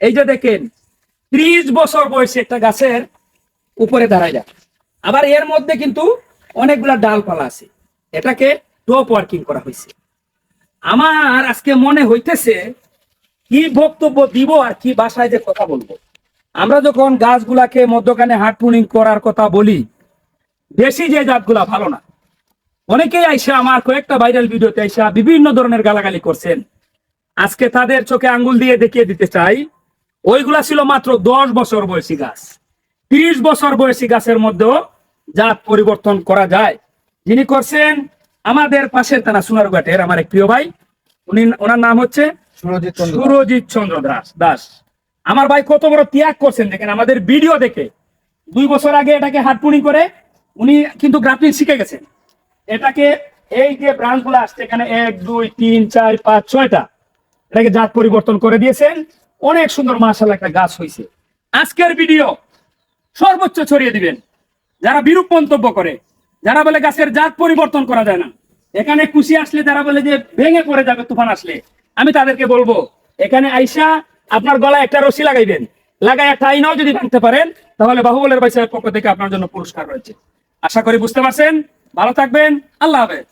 এই যে দেখেন 30 বছর বয়সী একটা গাছের উপরে দাঁড়ায় যায়। আবার এর মধ্যে কিন্তু অনেকগুলা ডালপালা আছে, এটাকে টপ ওয়ার্কিং করা হয়েছে। আমার আজকে মনে হইতেছে কি বক্তব্য দিব আর কি বাসায় যে কথা বলবো। আমরা যখন গাছগুলাকে মধ্যখানে হার্ড প্রুনিং করার কথা বলি, বেশি যে জাতগুলা ভালো না, অনেকেই আইসা আমার কয়েকটা ভাইরাল ভিডিওতে আইসা বিভিন্ন ধরনের গালাগালি করছেন। আজকে তাদের চোখে আঙ্গুল দিয়ে দেখিয়ে দিতে চাই, ওইগুলা ছিল মাত্র 10 বছর বয়সী গাছ। 30 বছর বয়সী গাছের মধ্যেও জাত পরিবর্তন করা যায়। যিনি করছেন আমাদের পাশের থানা সোনারঘাটের আমার এক প্রিয় ভাই, ওনার নাম হচ্ছে সুরজিৎ চন্দ্র দাস। আমার ভাই কত বড় ত্যাগ করছেন দেখেন, আমাদের ভিডিও দেখে 2 বছর আগে এটাকে হাত পুনি করে উনি কিন্তু গ্রাফটিং শিখে গেছেন। এটাকে এই যে ব্রাঞ্চ গুলো আসছে এখানে 1 2 3 4 5 6টা, এটাকে জাত পরিবর্তন করে দিয়েছেন। অনেক সুন্দর মাশাআল্লাহ একটা গাছ হয়েছে। আজকের ভিডিও সর্বোচ্চ ছড়িয়ে দিবেন যারা বিরূপ মন্তব্য করে, যারা বলে গাছের জাত পরিবর্তন করা যায় না, এখানে খুশি আসলে যারা বলে যে ভেঙে পড়ে যাবে তুফান আসলে, আমি তাদেরকে বলবো এখানে আইসা আপনার গলায় একটা রশি লাগাইবেন, লাগাই একটা আইনাও যদি ভাঙতে পারেন তাহলে বাহুবলের ভাই সাহেবের পক্ষ থেকে আপনার জন্য পুরস্কার রয়েছে। আশা করি বুঝতে পারছেন। ভালো থাকবেন। আল্লাহ হাফেজ।